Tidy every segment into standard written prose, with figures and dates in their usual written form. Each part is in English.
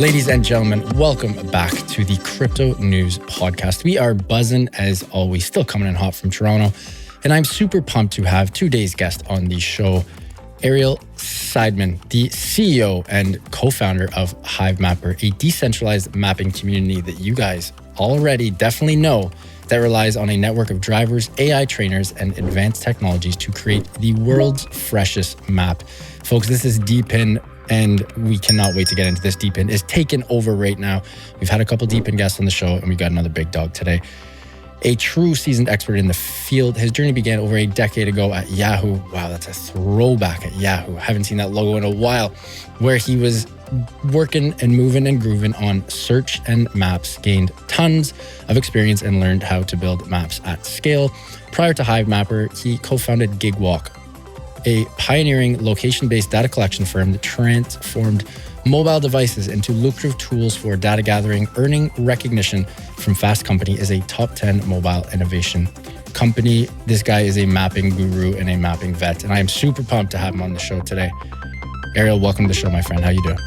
Ladies and gentlemen, welcome back to the Crypto News Podcast. We are buzzing as always, still coming in hot from Toronto. And I'm super pumped to have today's guest on the show, Ariel Seidman, the CEO and co-founder of Hivemapper, a decentralized mapping community that you guys already definitely know that relies on a network of drivers, AI trainers, and advanced technologies to create the world's freshest map. Folks, this is DePIN, and we cannot wait to get into this. DePIN is taken over right now. We've had a couple DePIN guests on the show, and we got another big dog today. A true seasoned expert in the field. His journey began over a decade ago at Yahoo. Wow, that's a throwback at Yahoo. Haven't seen that logo in a while, where he was working and moving and grooving on search and maps, gained tons of experience and learned how to build maps at scale. Prior to Hivemapper, he co-founded Gigwalk, a pioneering location-based data collection firm that transformed mobile devices into lucrative tools for data gathering, earning recognition from Fast Company as a top 10 mobile innovation company. This guy is a mapping guru and a mapping vet, and I am super pumped to have him on the show today. Ariel, welcome to the show, my friend. How you doing?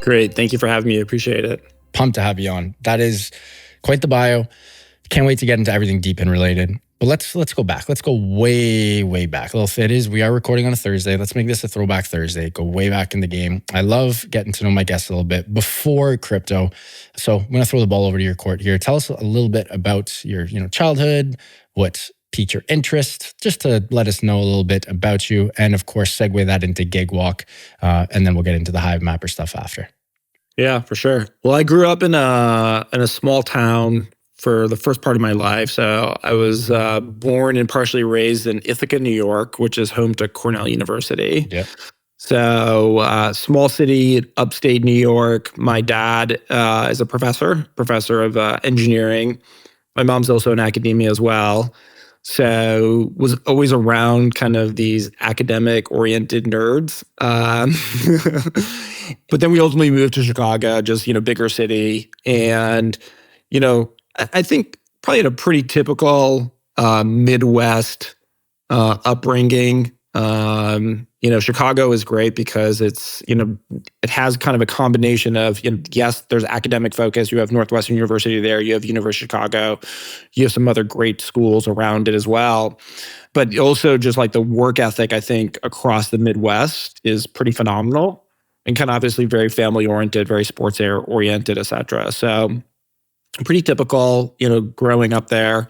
Great. Thank you for having me. I appreciate it. Pumped to have you on. That is quite the bio. Can't wait to get into everything DePIN related. But let's go back. Let's go way back. We are recording on a Thursday. Let's make this a throwback Thursday. Go way back in the game. I love getting to know my guests a little bit before crypto. So I'm going to throw the ball over to your court here. Tell us a little bit about your childhood, what piqued your interest, just to let us know a little bit about you. And of course, segue that into Gigwalk. And then we'll get into the Hivemapper stuff after. Yeah, for sure. Well, I grew up in a small town for the first part of my life. So I was born and partially raised in Ithaca, New York, which is home to Cornell University. Yeah. So small city, upstate New York. My dad is a professor of engineering. My mom's also in academia as well. So was always around kind of these academic-oriented nerds. But then we ultimately moved to Chicago, just, bigger city. And, I think probably had a pretty typical Midwest upbringing. Chicago is great because it's, it has kind of a combination of, yes, there's academic focus. You have Northwestern University there. You have University of Chicago. You have some other great schools around it as well. But also just like the work ethic, I think, across the Midwest is pretty phenomenal and kind of obviously very family-oriented, very sports-oriented, et cetera. So pretty typical, growing up there.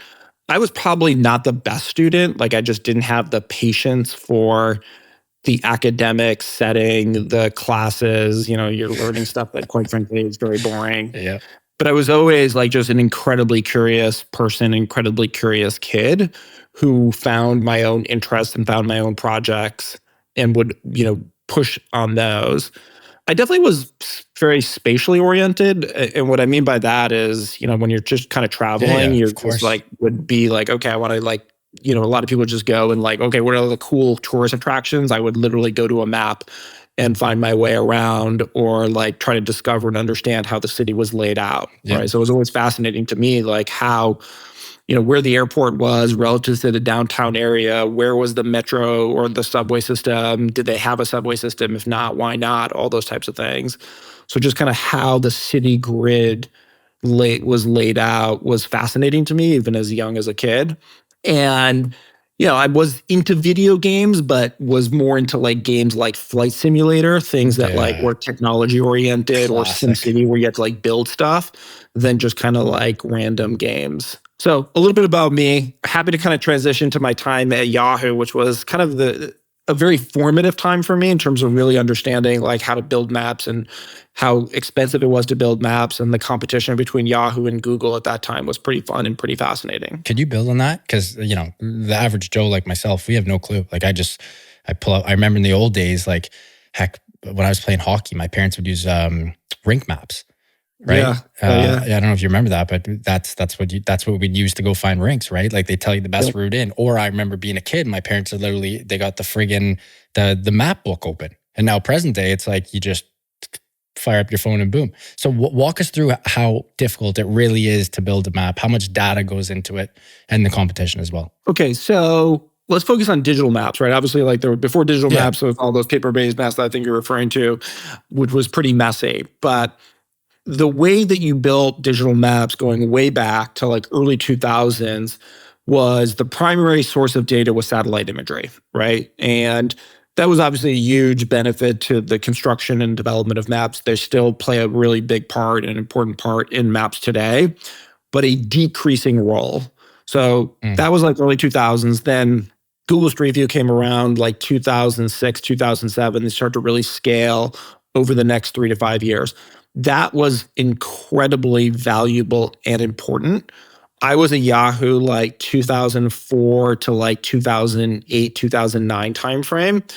I was probably not the best student. Like I just didn't have the patience for the academic setting, the classes, you're learning stuff that quite frankly is very boring. Yeah. But I was always like just an incredibly curious person, incredibly curious kid who found my own interests and found my own projects and would, push on those. I definitely was very spatially oriented. And what I mean by that is, when you're just kind of traveling, you're just like, would be like, okay, I want to like, a lot of people just go and like, okay, what are the cool tourist attractions? I would literally go to a map and find my way around or like try to discover and understand how the city was laid out. Yeah. Right. So it was always fascinating to me, like how, where the airport was relative to the downtown area, where was the metro or the subway system? Did they have a subway system? If not, why not? All those types of things. So just kind of how the city grid was laid out was fascinating to me, even as young as a kid. And, I was into video games, but was more into like games like Flight Simulator, things that like were technology oriented, or SimCity where you had to like build stuff, than just kind of like random games. So a little bit about me. Happy to kind of transition to my time at Yahoo, which was kind of a very formative time for me in terms of really understanding like how to build maps and how expensive it was to build maps, and the competition between Yahoo and Google at that time was pretty fun and pretty fascinating. Could you build on that? Because, the average Joe like myself, we have no clue. Like I pull out, I remember in the old days, like heck, when I was playing hockey, my parents would use rink maps. Right. Yeah. I don't know if you remember that, but that's what we'd use to go find rinks, right? Like they tell you the best route in. Or I remember being a kid, my parents had they got the friggin' the map book open. And now present day, it's like you just fire up your phone and boom. So walk us through how difficult it really is to build a map, how much data goes into it, and the competition as well. Okay, so let's focus on digital maps, right? Obviously, like there were before digital maps with all those paper-based maps that I think you're referring to, which was pretty messy. But the way that you built digital maps going way back to like early 2000s was the primary source of data was satellite imagery, right? And that was obviously a huge benefit to the construction and development of maps. They still play a really big part, an important part in maps today, but a decreasing role. So that was like early 2000s. Then Google Street View came around like 2006, 2007. They started to really scale over the next 3 to 5 years. That was incredibly valuable and important. I was at Yahoo like 2004 to like 2008, 2009 timeframe.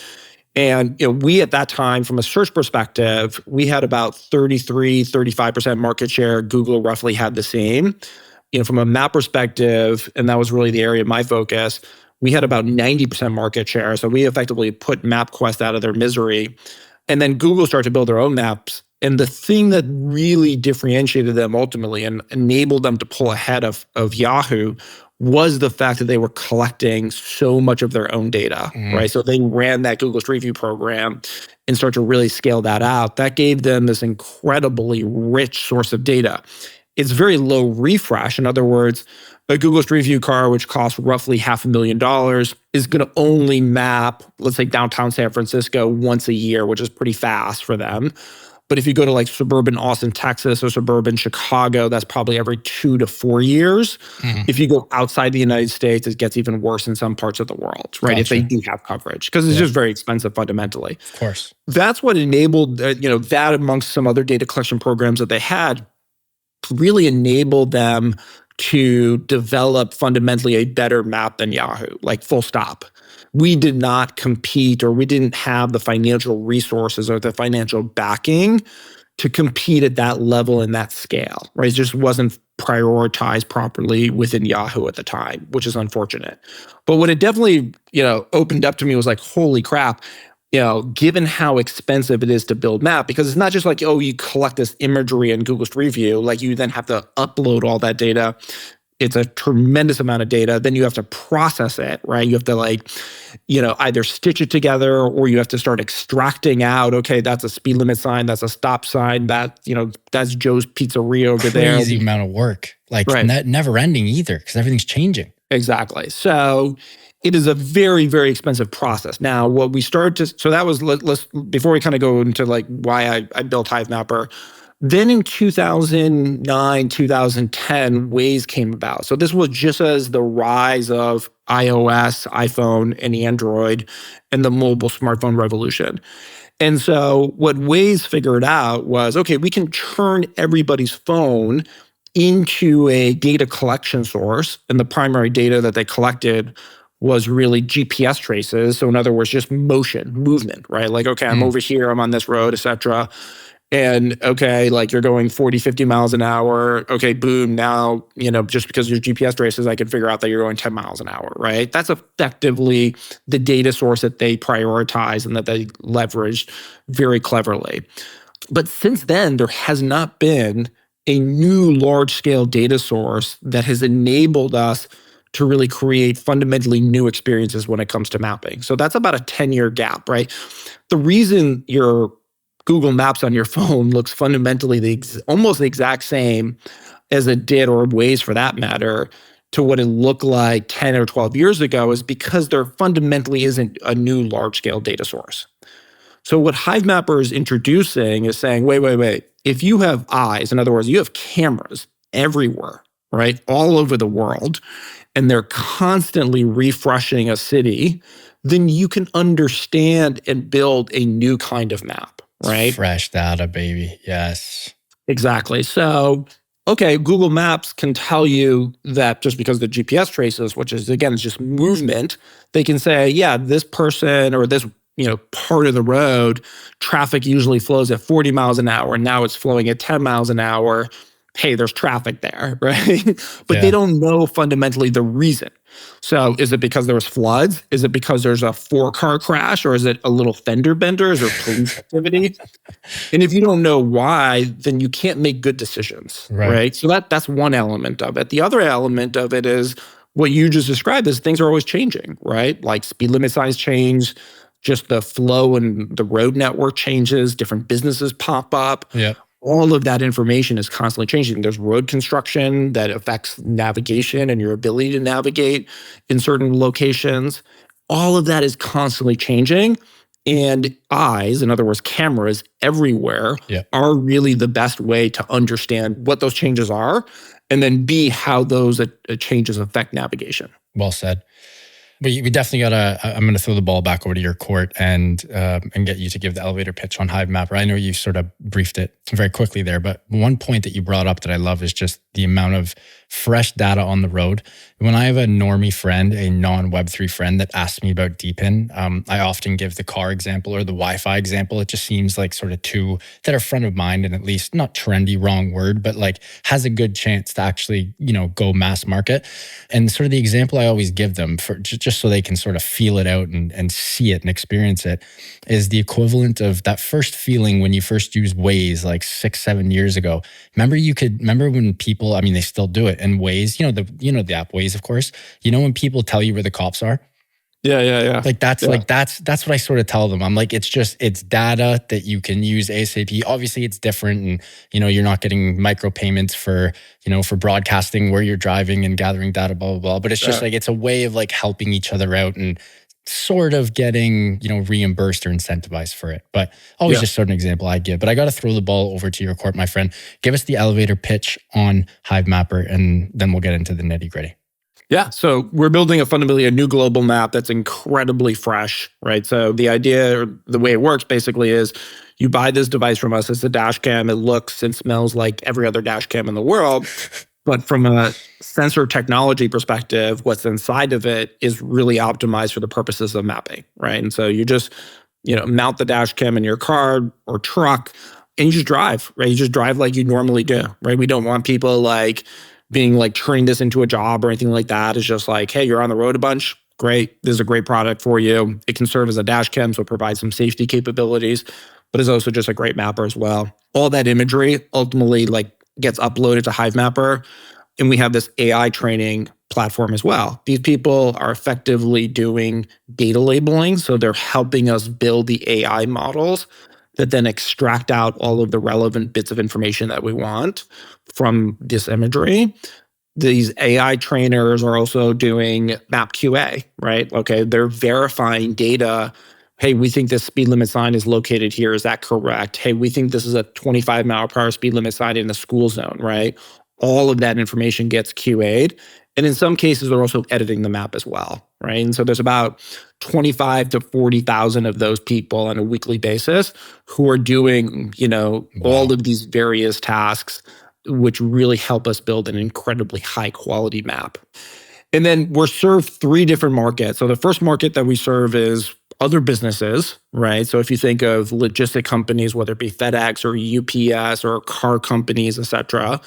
And we at that time, from a search perspective, we had about 33, 35% market share. Google roughly had the same. From a map perspective, and that was really the area of my focus, we had about 90% market share. So we effectively put MapQuest out of their misery. And then Google started to build their own maps. And the thing that really differentiated them ultimately and enabled them to pull ahead of Yahoo was the fact that they were collecting so much of their own data, right? So they ran that Google Street View program and started to really scale that out. That gave them this incredibly rich source of data. It's very low refresh. In other words, a Google Street View car, which costs roughly $500,000, is going to only map, let's say, downtown San Francisco once a year, which is pretty fast for them. But if you go to like suburban Austin, Texas, or suburban Chicago, that's probably every 2 to 4 years. If you go outside the United States, it gets even worse in some parts of the world, right? If they do have coverage, because it's just very expensive fundamentally. Of course. That's what enabled, that amongst some other data collection programs that they had, really enabled them to develop fundamentally a better map than Yahoo, like full stop. We did not compete, or we didn't have the financial resources or the financial backing to compete at that level and that scale, right? It just wasn't prioritized properly within Yahoo at the time, which is unfortunate. But what it definitely, opened up to me was like, holy crap, given how expensive it is to build map, because it's not just like, you collect this imagery in Google Street View, like you then have to upload all that data. It's a tremendous amount of data. Then you have to process it, right? You have to either stitch it together, or you have to start extracting out, okay, that's a speed limit sign, that's a stop sign, that's Joe's Pizzeria over there. Crazy amount of work. Never ending either, because everything's changing. Exactly. So it is a very, very expensive process. Now, what we started to, so that was, let's before we kind of go into like why I built Hivemapper. Then in 2009, 2010, Waze came about. So this was just as the rise of iOS, iPhone, and Android, and the mobile smartphone revolution. And so what Waze figured out was, okay, we can turn everybody's phone into a data collection source. And the primary data that they collected was really GPS traces. So in other words, just movement, right? Like, okay, I'm over here, I'm on this road, et cetera. And okay, like you're going 40, 50 miles an hour. Okay, boom, now, just because your GPS traces, I can figure out that you're going 10 miles an hour, right? That's effectively the data source that they prioritize and that they leveraged very cleverly. But since then, there has not been a new large-scale data source that has enabled us to really create fundamentally new experiences when it comes to mapping. So that's about a 10-year gap, right? The reason your Google Maps on your phone looks fundamentally almost the exact same as it did, or Waze for that matter, to what it looked like 10 or 12 years ago is because there fundamentally isn't a new large-scale data source. So what Hivemapper is introducing is saying, wait. If you have eyes, in other words, you have cameras everywhere, right? All over the world, and they're constantly refreshing a city, then you can understand and build a new kind of map. Right? Fresh data, baby. Yes. Exactly. So, okay, Google Maps can tell you that just because the GPS traces, which is, again, it's just movement, they can say, yeah, this person or this part of the road, traffic usually flows at 40 miles an hour, and now it's flowing at 10 miles an hour. Hey, there's traffic there, right? But they don't know fundamentally the reason. So is it because there was floods? Is it because there's a 4-car crash? Or is it a little fender benders or police activity? And if you don't know why, then you can't make good decisions, right? So that's one element of it. The other element of it is what you just described is things are always changing, right? Like speed limit signs change, just the flow and the road network changes, different businesses pop up. Yeah. all of that information is constantly changing. There's road construction that affects navigation and your ability to navigate in certain locations. All of that is constantly changing. And eyes, in other words, cameras everywhere, Yeah. are really the best way to understand what those changes are, and then B, how those changes affect navigation. Well said. We definitely gotta. I'm gonna throw the ball back over to your court and get you to give the elevator pitch on Hivemapper. I know you sort of briefed it very quickly there, but one point that you brought up that I love is just the amount of fresh data on the road. When I have a normie friend, a non-Web3 friend that asks me about DePIN, I often give the car example or the Wi-Fi example. It just seems like sort of two that are front of mind and at least not trendy, wrong word, but like has a good chance to actually, go mass market. And sort of the example I always give them for just so they can sort of feel it out and see it and experience it is the equivalent of that first feeling when you first used Waze like 6-7 years ago. Remember when people, I mean, they still do it. And Waze, the app Waze, of course, when people tell you where the cops are. Yeah. That's what I sort of tell them. I'm like, it's data that you can use ASAP. Obviously it's different. And, you're not getting micropayments for broadcasting where you're driving and gathering data, blah, blah, blah. But it's just like, it's a way of like helping each other out and sort of getting, reimbursed or incentivized for it. But always just sort of an example I give. But I got to throw the ball over to your court, my friend. Give us the elevator pitch on Hivemapper, and then we'll get into the nitty gritty. Yeah, so we're building fundamentally a new global map that's incredibly fresh, right? So the idea, or the way it works basically is you buy this device from us. It's a dash cam. It looks and smells like every other dash cam in the world. But from a sensor technology perspective, what's inside of it is really optimized for the purposes of mapping, right? And so you just, mount the dash cam in your car or truck and you just drive, right? You just drive like you normally do, right? We don't want people like being like turning this into a job or anything like that. It's just like, hey, you're on the road a bunch. Great. This is a great product for you. It can serve as a dash cam, so it provides some safety capabilities, but it's also just a great mapper as well. All that imagery ultimately like gets uploaded to Hivemapper, and we have this AI training platform as well. These people are effectively doing data labeling, so they're helping us build the AI models that then extract out all of the relevant bits of information that we want from this imagery. These AI trainers are also doing map QA, right? Okay, they're verifying data. Hey, we think this speed limit sign is located here. Is that correct? Hey, we think this is a 25-mile-per-hour speed limit sign in a school zone, right? All of that information gets QA'd. And in some cases, they're also editing the map as well, right? And so there's about 25 to 40,000 of those people on a weekly basis who are doing, all of these various tasks, which really help us build an incredibly high quality map. And then we're served 3 different markets. So the first market that we serve is other businesses, right? So if you think of logistic companies, whether it be FedEx or UPS or car companies, et cetera,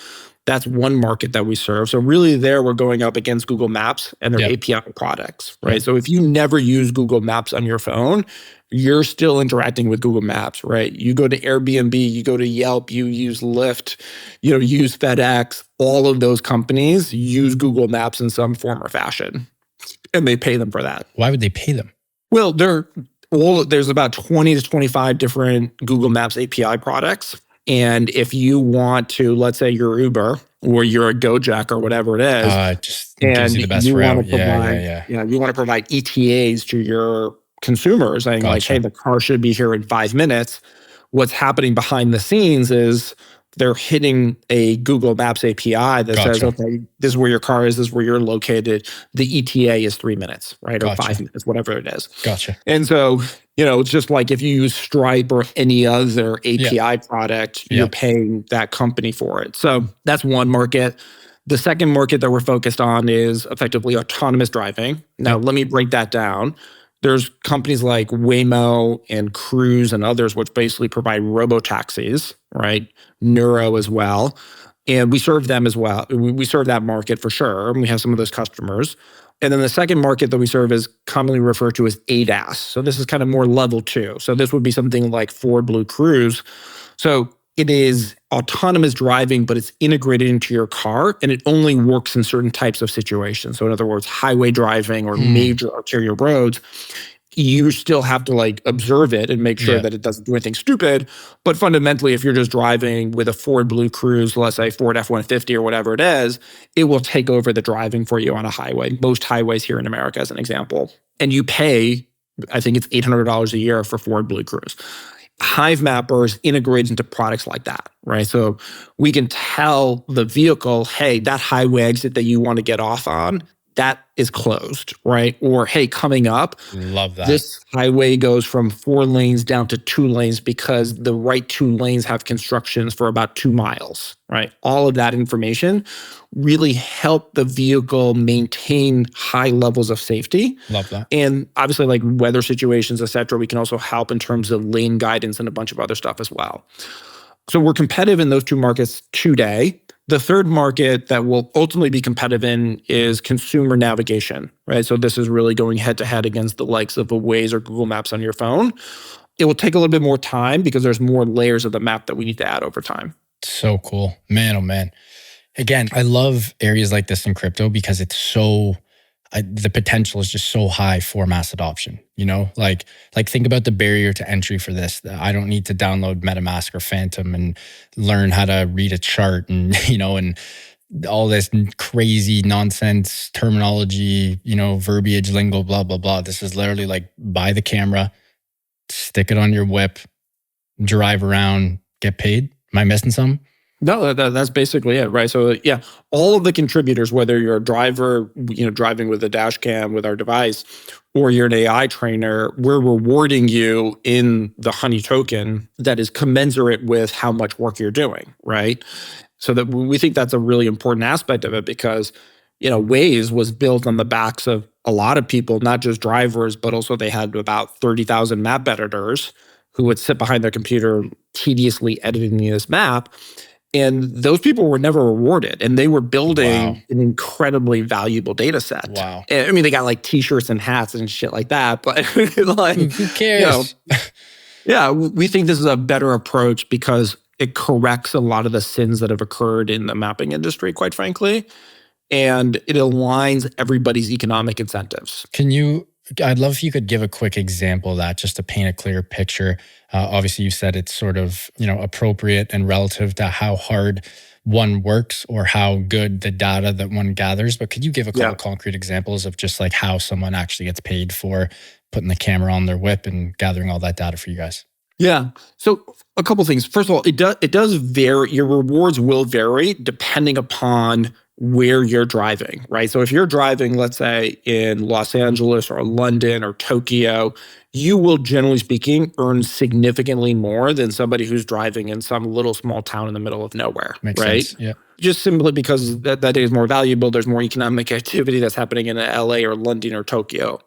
that's one market that we serve. So really there we're going up against Google Maps and their API products, right? So if you never use Google Maps on your phone, you're still interacting with Google Maps, right? You go to Airbnb, you go to Yelp, you use Lyft, use FedEx. All of those companies use Google Maps in some form or fashion, and they pay them for that. Why would they pay them? Well, there's about 20 to 25 different Google Maps API products. And if you want to, let's say you're Uber or you're a Gojek or whatever it is, just gives you the best route. You want to provide ETAs to your consumers, saying like, hey, the car should be here in 5 minutes. What's happening behind the scenes is they're hitting a Google Maps API that says, okay, this is where your car is, this is where you're located. The ETA is 3 minutes, right? Or 5 minutes, whatever it is. Gotcha. And so, it's just like if you use Stripe or any other API product, you're paying that company for it. So that's one market. The second market that we're focused on is effectively autonomous driving. Now, let me break that down. There's companies like Waymo and Cruise and others, which basically provide robo-taxis, right? Neuro as well. And we serve them as well. We serve that market for sure. And we have some of those customers. And then the second market that we serve is commonly referred to as ADAS. So this is kind of more level 2. So this would be something like Ford Blue Cruise. So it is autonomous driving, but it's integrated into your car, and it only works in certain types of situations. So in other words, highway driving or major arterial roads, You still have to like observe it and make sure Yeah. that it doesn't do anything stupid. But fundamentally, if you're just driving with a Ford Blue Cruise, let's say Ford F-150 or whatever it is, it will take over the driving for you on a highway. Most highways here in America, as an example. And you pay, I think it's $800 a year for Ford Blue Cruise. Hivemapper is integrated into products like that, right? So we can tell the vehicle, hey, that highway exit that you want to get off on, that is closed, right? Or, hey, coming up, Love that. this highway goes from 4 lanes down to 2 lanes because the right 2 lanes have constructions for about 2 miles, right? All of that information really help the vehicle maintain high levels of safety. Love that. And obviously, like weather situations, et cetera, we can also help in terms of lane guidance and a bunch of other stuff as well. So we're competitive in those 2 markets today. The third market that will ultimately be competitive in is consumer navigation, right? So this is really going head to head against the likes of a Waze or Google Maps on your phone. It will take a little bit more time because there's more layers of the map that we need to add over time. So cool. Man, oh man. Again, I love areas like this in crypto because it's so, the potential is just so high for mass adoption. You know, like think about the barrier to entry for this. I don't need to download MetaMask or Phantom and learn how to read a chart and, you know, and all this crazy nonsense terminology, you know, verbiage, lingo, blah, blah, blah. This is literally like buy the camera, stick it on your whip, drive around, get paid. Am I missing something? No, that's basically it, right? So yeah, all of the contributors, whether you're a driver, you know, driving with a dash cam with our device, or you're an AI trainer, we're rewarding you in the Honey token that is commensurate with how much work you're doing, right? So that we think that's a really important aspect of it because, you know, Waze was built on the backs of a lot of people, not just drivers, but also they had about 30,000 map editors who would sit behind their computer tediously editing this map. And those people were never rewarded. And they were building an incredibly valuable data set. Wow. I mean, they got like t-shirts and hats and shit like that. But like, who cares? You know, yeah, we think this is a better approach because it corrects a lot of the sins that have occurred in the mapping industry, quite frankly. And it aligns everybody's economic incentives. I'd love if you could give a quick example of that just to paint a clear picture. Obviously, you said it's sort of, you know, appropriate and relative to how hard one works or how good the data that one gathers. But could you give a couple concrete examples of just like how someone actually gets paid for putting the camera on their whip and gathering all that data for you guys? Yeah. So a couple things. First of all, it does vary. Your rewards will vary depending upon where you're driving, right? So if you're driving, let's say in Los Angeles or London or Tokyo, you will, generally speaking, earn significantly more than somebody who's driving in some little small town in the middle of nowhere, Makes right? sense. Yeah. Just simply because that data is more valuable. There's more economic activity that's happening in LA or London or Tokyo.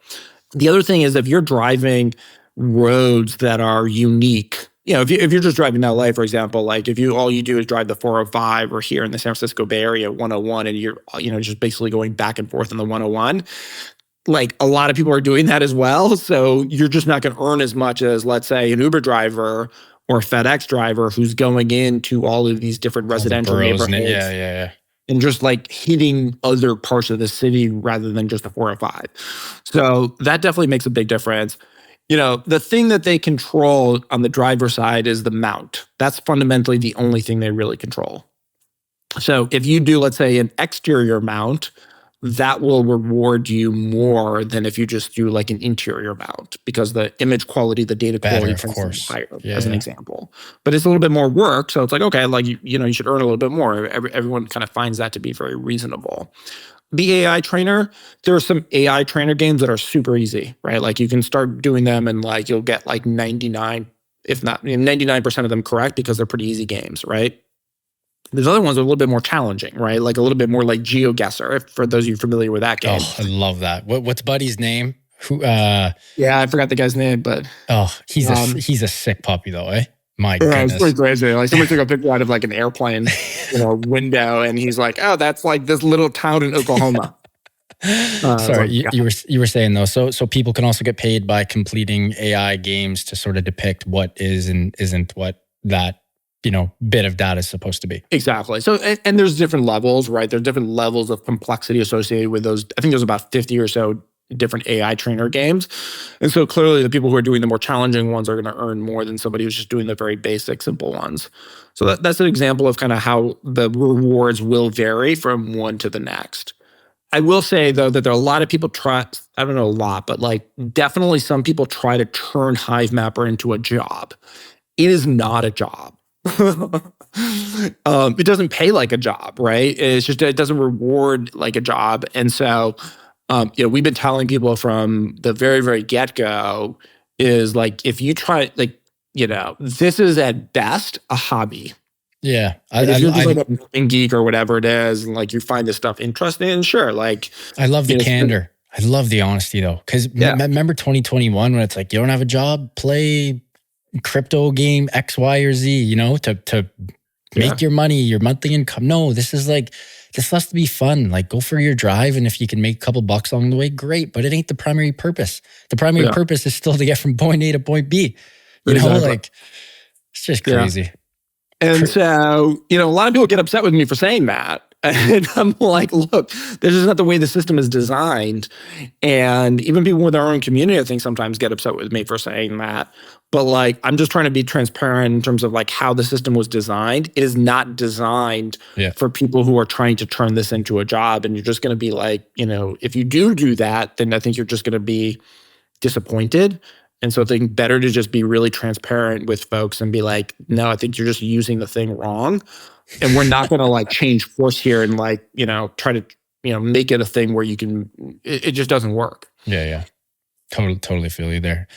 The other thing is if you're driving roads that are unique, you know, if you're just driving to LA, for example, like if all you do is drive the 405 or here in the San Francisco Bay Area 101 and you're, you know, just basically going back and forth on the 101, like a lot of people are doing that as well. So you're just not going to earn as much as, let's say, an Uber driver or a FedEx driver who's going into all of these different residential neighborhoods. Yeah. And just like hitting other parts of the city rather than just the 405. So that definitely makes a big difference. You know, the thing that they control on the driver side is the mount. That's fundamentally the only thing they really control. So if you do, let's say, an exterior mount, that will reward you more than if you just do like an interior mount because the image quality, the data quality tends to be higher, as an example. But it's a little bit more work. So it's like, okay, like, you know, you should earn a little bit more. Everyone kind of finds that to be very reasonable. The AI trainer, there are some AI trainer games that are super easy, right? Like you can start doing them and like you'll get like 99, if not 99% of them correct because they're pretty easy games, right? There's other ones that are a little bit more challenging, right? Like a little bit more like GeoGuessr, for those of you familiar with that game. Oh, I love that. What's Buddy's name? Who? Yeah, I forgot the guy's name, but he's a sick puppy though, eh? My goodness. It's pretty crazy. Like somebody took a picture out of like an airplane, you know, window, and he's like, "Oh, that's like this little town in Oklahoma." Sorry, like, you were saying though. So people can also get paid by completing AI games to sort of depict what is and isn't what that, you know, bit of data is supposed to be. Exactly. So and there's different levels, right? There's different levels of complexity associated with those. I think there's about 50 or so different AI trainer games. And so clearly the people who are doing the more challenging ones are going to earn more than somebody who's just doing the very basic, simple ones. So that's an example of kind of how the rewards will vary from one to the next. I will say, though, that there are a lot of people I don't know a lot, but like definitely some people try to turn Hivemapper into a job. It is not a job. It doesn't pay like a job, right? It's just, it doesn't reward like a job. And so, we've been telling people from the very, very get-go is like, if you try, like, this is at best a hobby. Yeah. If you're just like a marketing geek or whatever it is, and like you find this stuff interesting, sure. Like, I love the candor. I love the honesty though. Because remember 2021 when it's like, you don't have a job, play crypto game X, Y, or Z, to make your money, your monthly income. No, this has to be fun. Like, go for your drive. And if you can make a couple bucks along the way, great. But it ain't the primary purpose. The primary purpose is still to get from point A to point B. Like, it's just crazy. Yeah. And so, a lot of people get upset with me for saying that. And I'm like, look, this is not the way the system is designed. And even people with our own community, I think, sometimes get upset with me for saying that. But like, I'm just trying to be transparent in terms of like how the system was designed. It is not designed for people who are trying to turn this into a job. And you're just going to be like, if you do that, then I think you're just going to be disappointed. And so I think better to just be really transparent with folks and be like, no, I think you're just using the thing wrong. And we're not going to like change course here and like, try to, make it a thing where you can, it just doesn't work. Yeah. Totally feel you there.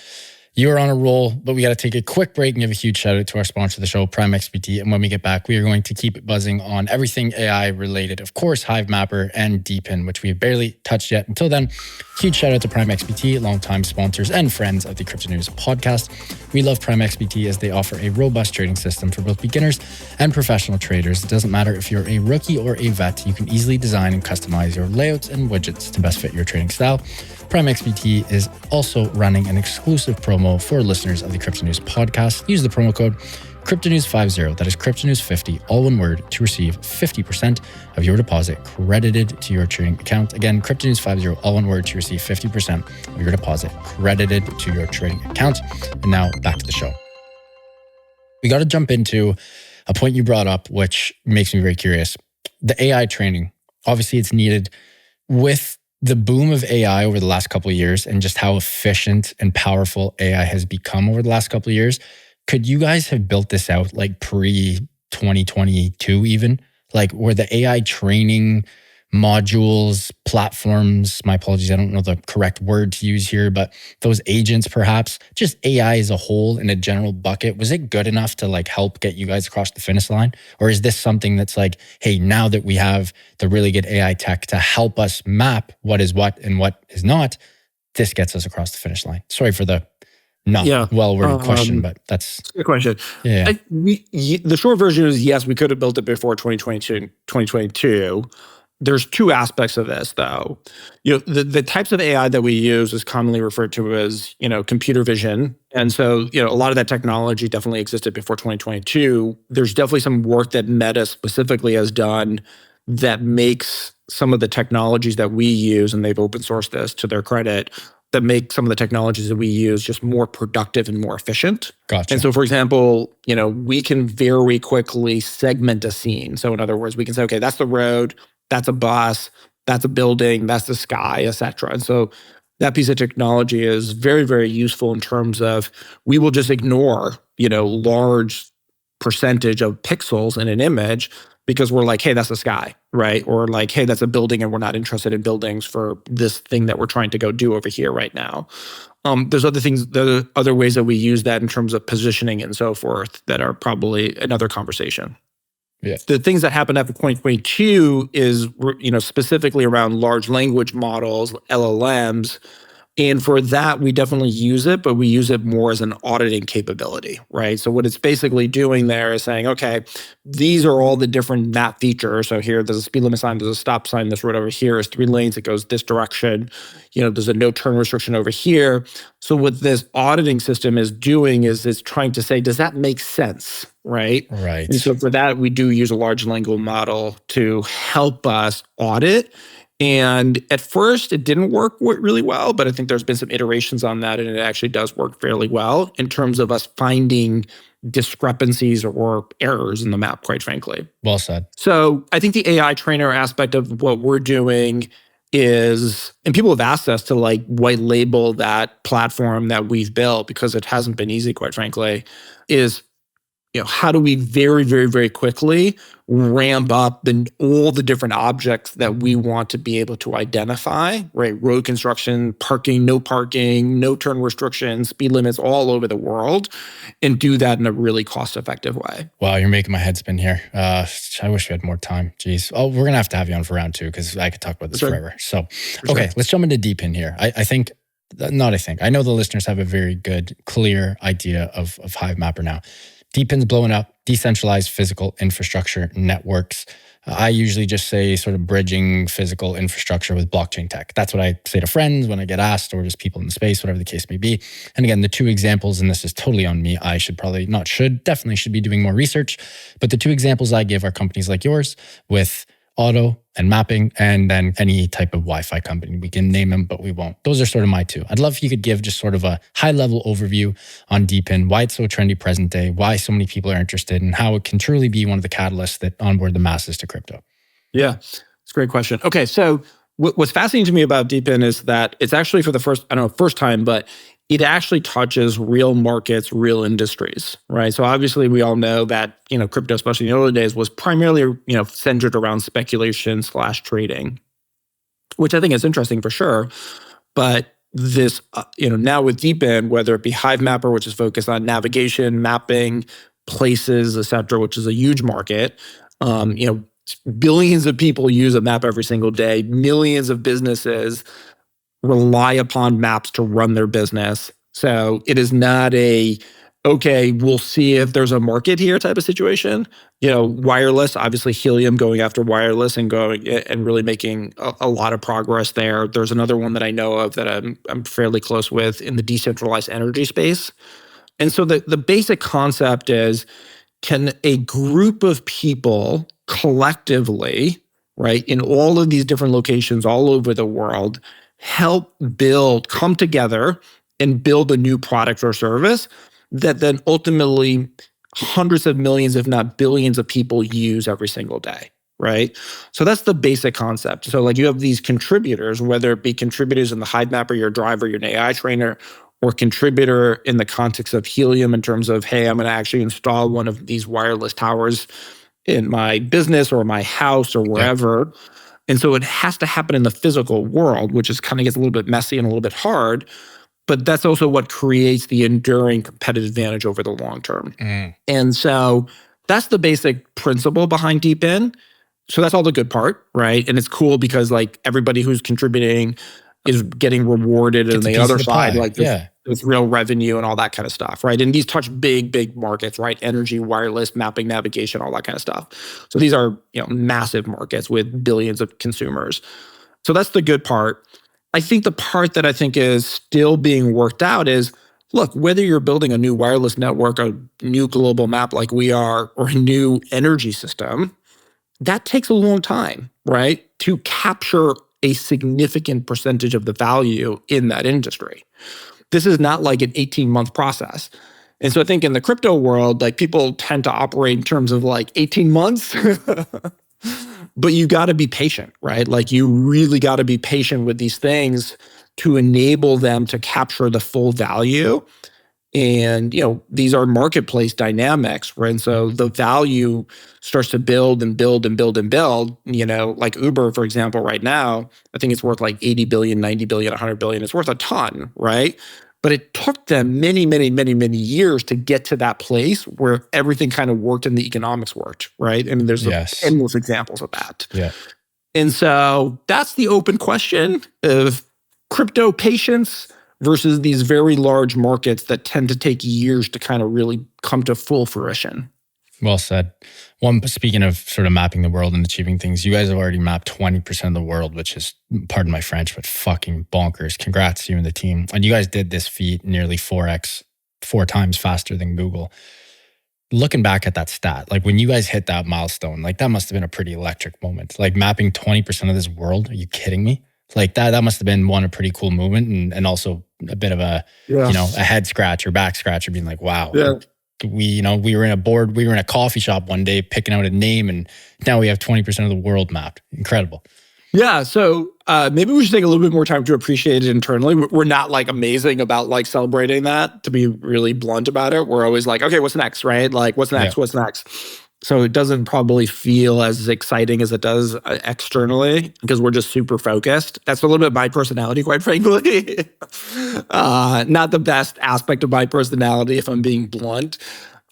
You're on a roll, but we got to take a quick break and give a huge shout out to our sponsor of the show, Prime XPT. And when we get back, we are going to keep it buzzing on everything AI related. Of course, Hivemapper and DePIN, which we have barely touched yet. Until then, huge shout out to Prime XPT, longtime sponsors and friends of the Crypto News podcast. We love Prime XPT as they offer a robust trading system for both beginners and professional traders. It doesn't matter if you're a rookie or a vet, you can easily design and customize your layouts and widgets to best fit your trading style. Prime XPT is also running an exclusive promo for listeners of the Crypto News podcast. Use the promo code CryptoNews50, that is CryptoNews50, all one word, to receive 50% of your deposit credited to your trading account. Again, CryptoNews50, all one word, to receive 50% of your deposit credited to your trading account. And now back to the show. We got to jump into a point you brought up, which makes me very curious. The AI training, obviously it's needed with the boom of AI over the last couple of years and just how efficient and powerful AI has become over the last couple of years. Could you guys have built this out like pre-2022 even? Like, were the AI training modules, platforms, my apologies, I don't know the correct word to use here, but those agents perhaps, just AI as a whole in a general bucket, was it good enough to like help get you guys across the finish line? Or is this something that's like, hey, now that we have the really good AI tech to help us map what is what and what is not, this gets us across the finish line? Sorry for the well-worded question, but that's a good question. Yeah. The short version is yes, we could have built it before 2022. There's two aspects of this, though. The types of AI that we use is commonly referred to as, computer vision. And so, a lot of that technology definitely existed before 2022. There's definitely some work that Meta specifically has done that makes some of the technologies that we use, and they've open sourced this to their credit, that make some of the technologies that we use just more productive and more efficient. Gotcha. And so, for example, we can very quickly segment a scene. So in other words, we can say, okay, that's the road, that's a bus, that's a building, that's the sky, et cetera. And so that piece of technology is very, very useful in terms of we will just ignore, large percentage of pixels in an image because we're like, hey, that's the sky, right? Or like, hey, that's a building and we're not interested in buildings for this thing that we're trying to go do over here right now. There's other things, there are other ways that we use that in terms of positioning and so forth that are probably another conversation. Yeah. The things that happened after 2022 is, specifically around large language models, LLMs. And for that, we definitely use it, but we use it more as an auditing capability, right? So what it's basically doing there is saying, okay, these are all the different map features. So here, there's a speed limit sign, there's a stop sign, this road over here is 3 lanes, it goes this direction. There's a no turn restriction over here. So what this auditing system is doing is it's trying to say, does that make sense, right? Right. And so for that, we do use a large language model to help us audit And at first, it didn't work really well, but I think there's been some iterations on that, and it actually does work fairly well in terms of us finding discrepancies or errors in the map, quite frankly. Well said. So I think the AI trainer aspect of what we're doing is, and people have asked us to like white label that platform that we've built because it hasn't been easy, quite frankly, is how do we very, very, very quickly ramp up all the different objects that we want to be able to identify, right? Road construction, parking, no turn restrictions, speed limits all over the world, and do that in a really cost-effective way. Wow, you're making my head spin here. I wish we had more time. Jeez. Oh, we're going to have you on for round 2 because I could talk about this forever. So, okay, let's jump into DePIN here. I know the listeners have a very good, clear idea of Hivemapper now. DePIN's blowing up, decentralized physical infrastructure networks. I usually just say sort of bridging physical infrastructure with blockchain tech. That's what I say to friends when I get asked, or just people in the space, whatever the case may be. And again, the 2 examples, and this is totally on me, definitely should be doing more research. But the 2 examples I give are companies like yours with auto and mapping, and then any type of Wi-Fi company. We can name them, but we won't. Those are sort of my 2. I'd love if you could give just sort of a high-level overview on DePIN, why it's so trendy present day, why so many people are interested, and how it can truly be one of the catalysts that onboard the masses to crypto. Yeah, it's a great question. Okay, so what's fascinating to me about DePIN is that it's actually for the first time, but it actually touches real markets, real industries, right? So obviously we all know that, crypto, especially in the early days, was primarily, centered around speculation/trading, which I think is interesting for sure. But this, now with DePIN, whether it be Hivemapper, which is focused on navigation, mapping, places, et cetera, which is a huge market, billions of people use a map every single day, millions of businesses rely upon maps to run their business. So it is not okay, we'll see if there's a market here type of situation. Wireless, obviously Helium going after wireless and really making a lot of progress there. There's another one that I know of that I'm fairly close with in the decentralized energy space. And so the basic concept is, can a group of people collectively, right, in all of these different locations all over the world, come together and build a new product or service that then ultimately hundreds of millions, if not billions of people use every single day, right? So that's the basic concept. So like you have these contributors, whether it be contributors in the Hivemapper, your driver, your AI trainer, or contributor in the context of Helium in terms of, hey, I'm going to actually install one of these wireless towers in my business or my house or wherever. Yeah. And so it has to happen in the physical world, which is kind of gets a little bit messy and a little bit hard. But that's also what creates the enduring competitive advantage over the long term. And so that's the basic principle behind DePIN. So that's all the good part, right? And it's cool because like everybody who's contributing is getting rewarded on the other side, like with real revenue and all that kind of stuff, right? And these touch big, big markets, right? Energy, wireless, mapping, navigation, all that kind of stuff. So these are, massive markets with billions of consumers. So that's the good part. I think the part that I think is still being worked out is, look, whether you're building a new wireless network, a new global map like we are, or a new energy system, that takes a long time, right? To capture a significant percentage of the value in that industry. This is not like an 18-month process. And so I think in the crypto world, like people tend to operate in terms of like 18 months, but you got to be patient, right? Like you really got to be patient with these things to enable them to capture the full value. And, these are marketplace dynamics, right? And so the value starts to build and build and build and build, like Uber, for example, right now, I think it's worth like 80 billion, 90 billion, 100 billion. It's worth a ton, right? But it took them many, many, many, many years to get to that place where everything kind of worked and the economics worked, right? I mean, there's endless examples of that. Yeah. And so that's the open question of crypto patience versus these very large markets that tend to take years to kind of really come to full fruition. Well said. Speaking of sort of mapping the world and achieving things, you guys have already mapped 20% of the world, which is, pardon my French, but fucking bonkers. Congrats to you and the team. And you guys did this feat nearly 4 times faster than Google. looking back at that stat, like when you guys hit that milestone, like that must have been a pretty electric moment. Like mapping 20% of this world. Are you kidding me? Like that must have been a pretty cool movement, and also a bit of a, Yeah. a head scratch or back scratcher, being like, wow, Yeah. we were in a coffee shop one day picking out a name, and now we have 20% of the world mapped. Incredible. Yeah. So maybe we should take a little bit more time to appreciate it internally. We're not like amazing about like celebrating that, to be really blunt about it. We're always like, okay, what's next, right? Like, what's next? Yeah. What's next? So it doesn't probably feel as exciting as it does externally because we're just super focused. That's a little bit of my personality, quite frankly. Not the best aspect of my personality, if I'm being blunt.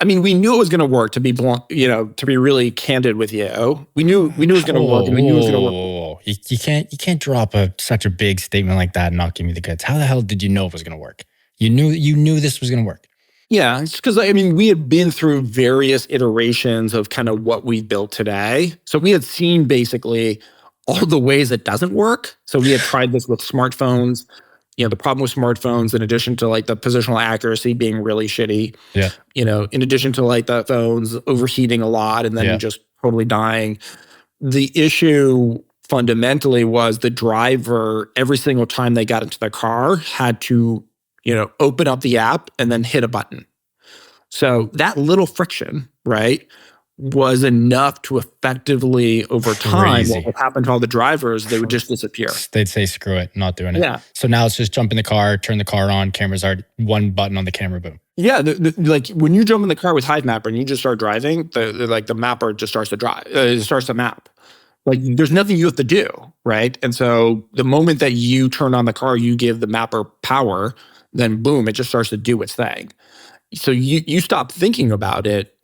I mean, we knew it was going to work, to be blunt, to be really candid with you. We knew it was going to work, and we knew it was going to work. You can't drop such a big statement like that and not give me the goods. How the hell did you know it was going to work? You knew this was going to work. Yeah, it's because, I mean, we had been through various iterations of kind of what we built today. So we had seen basically all the ways it doesn't work. So we had tried this with smartphones. The problem with smartphones, in addition to like the positional accuracy being really shitty, Yeah. in addition to like the phones overheating a lot and then just totally dying, the issue fundamentally was the driver, every single time they got into the car, had to open up the app and then hit a button. So that little friction, right, was enough to effectively, over time, what would happen to all the drivers, they would just disappear. They'd say, screw it, not doing it. Yeah. So now it's just jump in the car, turn the car on, cameras are one button on the camera, boom. Yeah, like when you jump in the car with Hivemapper and you just start driving, the mapper just starts to drive. It starts to map. Like there's nothing you have to do, right? And so the moment that you turn on the car, you give the mapper power, then boom, it just starts to do its thing. So you stop thinking about it,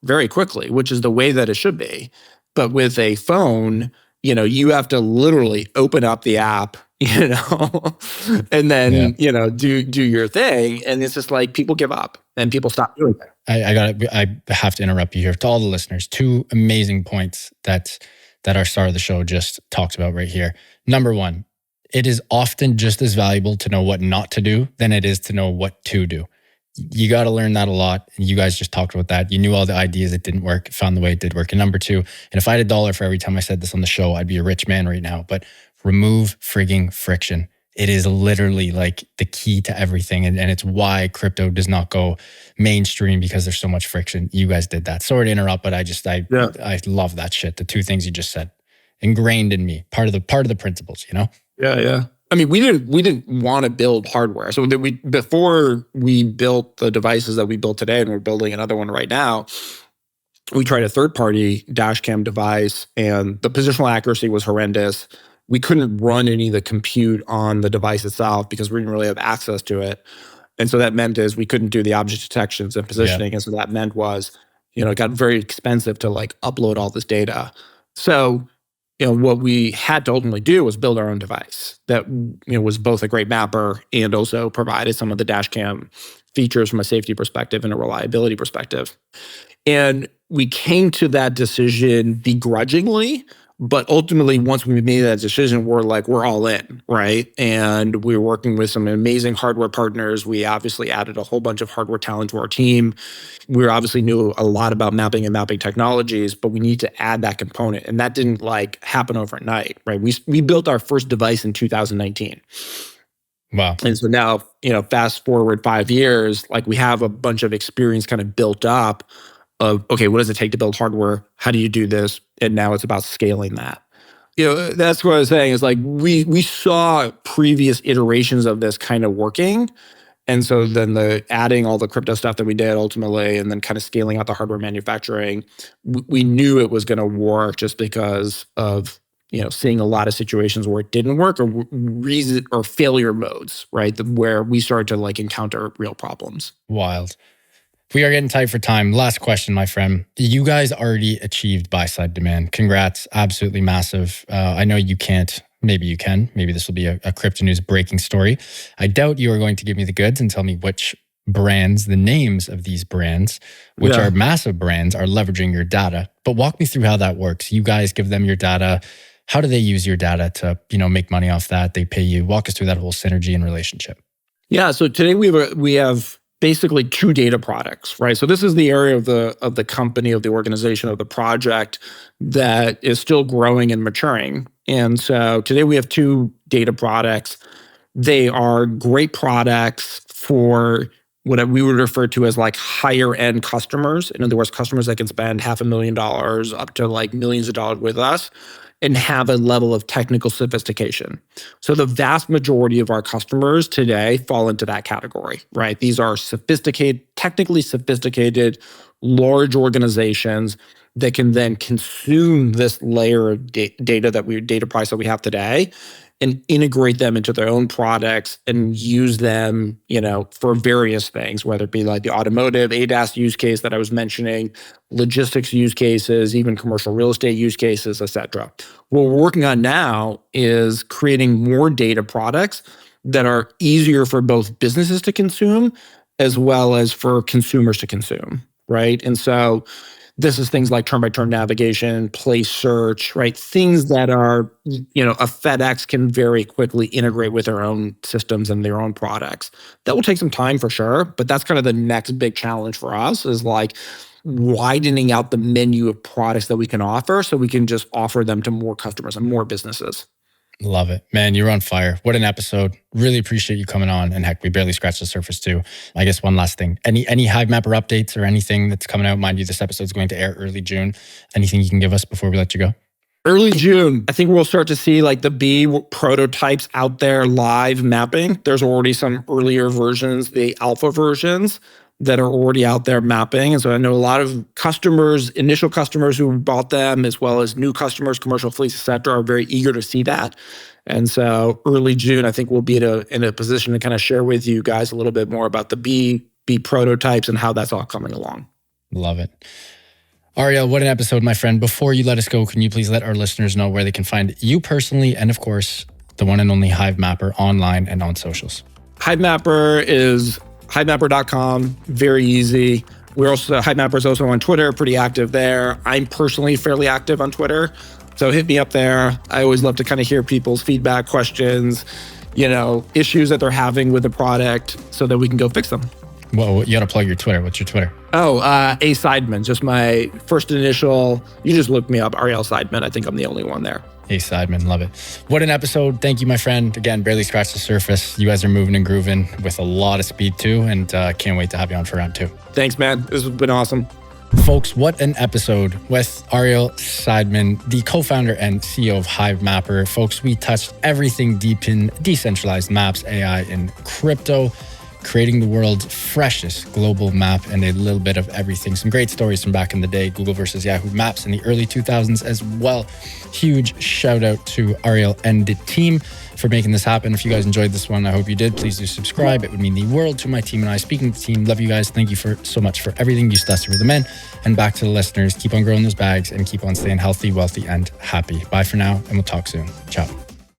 very quickly, which is the way that it should be. But with a phone, you have to literally open up the app, and then, do your thing. And it's just like people give up and people stop doing it. I have to interrupt you here. To all the listeners, 2 amazing points that our star of the show just talked about right here. Number 1, it is often just as valuable to know what not to do than it is to know what to do. You got to learn that a lot. And you guys just talked about that. You knew all the ideas that didn't work, found the way it did work. And number 2, and if I had $1 for every time I said this on the show, I'd be a rich man right now. But remove frigging friction. It is literally like the key to everything. And it's why crypto does not go mainstream, because there's so much friction. You guys did that. Sorry to interrupt, but I love that shit. The 2 things you just said, ingrained in me, part of the principles, Yeah. I mean, we didn't want to build hardware. So before we built the devices that we built today, and we're building another one right now, we tried a third-party dash cam device, and the positional accuracy was horrendous. We couldn't run any of the compute on the device itself because we didn't really have access to it. And so that meant is we couldn't do the object detections and positioning. Yeah. And so that meant was, it got very expensive to like upload all this data. So what we had to ultimately do was build our own device that was both a great mapper and also provided some of the dash cam features from a safety perspective and a reliability perspective. And we came to that decision begrudgingly, but ultimately, once we made that decision, we're all in, right? And we're working with some amazing hardware partners. We obviously added a whole bunch of hardware talent to our team. We obviously knew a lot about mapping and mapping technologies, but we need to add that component. And that didn't happen overnight, right? We built our first device in 2019. Wow. And so now, fast forward 5 years, we have a bunch of experience kind of built up of, okay, what does it take to build hardware? How do you do this? And now it's about scaling that. That's what I was saying is we saw previous iterations of this kind of working. And so then adding all the crypto stuff that we did ultimately, and then kind of scaling out the hardware manufacturing, we knew it was going to work just because of, seeing a lot of situations where it didn't work, or reason or failure modes, right? Where we started to encounter real problems. Wild. We are getting tight for time. Last question, my friend. You guys already achieved buy-side demand. Congrats. Absolutely massive. I know you can't. Maybe you can. Maybe this will be a crypto news breaking story. I doubt you are going to give me the goods and tell me which brands, the names of these brands, which are massive brands, are leveraging your data. But walk me through how that works. You guys give them your data. How do they use your data to make money off that? They pay you. Walk us through that whole synergy and relationship. Yeah. So today we have basically 2 data products, right? So this is the area of the company, of the organization, of the project that is still growing and maturing. And so today we have 2 data products. They are great products for what we would refer to as like higher end customers. In other words, customers that can spend $500,000 up to like millions of dollars with us and have a level of technical sophistication. So the vast majority of our customers today fall into that category, right? These are sophisticated, technically sophisticated, large organizations that can then consume this layer of data price that we have today and integrate them into their own products and use them, for various things, whether it be like the automotive ADAS use case that I was mentioning, logistics use cases, even commercial real estate use cases, et cetera. What we're working on now is creating more data products that are easier for both businesses to consume as well as for consumers to consume, right? And so this is things like turn-by-turn navigation, place search, right? Things that are, a FedEx can very quickly integrate with their own systems and their own products. That will take some time for sure, but that's kind of the next big challenge for us is like widening out the menu of products that we can offer so we can just offer them to more customers and more businesses. Love it. Man, you're on fire. What an episode. Really appreciate you coming on. And heck, we barely scratched the surface too. I guess one last thing. Any Hivemapper updates or anything that's coming out? Mind you, this episode's going to air early June. Anything you can give us before we let you go? Early June, I think we'll start to see like the B prototypes out there live mapping. There's already some earlier versions, the alpha versions that are already out there mapping. And so I know a lot of customers, initial customers who bought them, as well as new customers, commercial fleets, et cetera, are very eager to see that. And so early June, I think we'll be in a position to kind of share with you guys a little bit more about the B prototypes and how that's all coming along. Love it. Ariel, what an episode, my friend. Before you let us go, can you please let our listeners know where they can find you personally and, of course, the one and only Hivemapper online and on socials? Hivemapper is hivemapper.com, very easy. Hivemapper is also on Twitter, pretty active there. I'm personally fairly active on Twitter, so hit me up there. I always love to kind of hear people's feedback, questions, issues that they're having with the product so that we can go fix them. Well, you got to plug your Twitter. What's your Twitter? A Seidman, just my first initial. You just look me up, Ariel Seidman. I think I'm the only one there. A Seidman, love it. What an episode. Thank you, my friend. Again, barely scratched the surface. You guys are moving and grooving with a lot of speed too, and can't wait to have you on for round 2. Thanks, man. This has been awesome. Folks, what an episode with Ariel Seidman, the co-founder and CEO of Hivemapper. Folks, we touched everything DePIN, decentralized maps, AI, and crypto, creating the world's freshest global map and a little bit of everything. Some great stories from back in the day, Google versus Yahoo Maps in the early 2000s as well. Huge shout out to Ariel and the team for making this happen. If you guys enjoyed this one, I hope you did. Please do subscribe. It would mean the world to my team and I. Speaking of the team, love you guys. Thank you so much for everything. You Stas for the men. And back to the listeners, keep on growing those bags and keep on staying healthy, wealthy, and happy. Bye for now, and we'll talk soon. Ciao.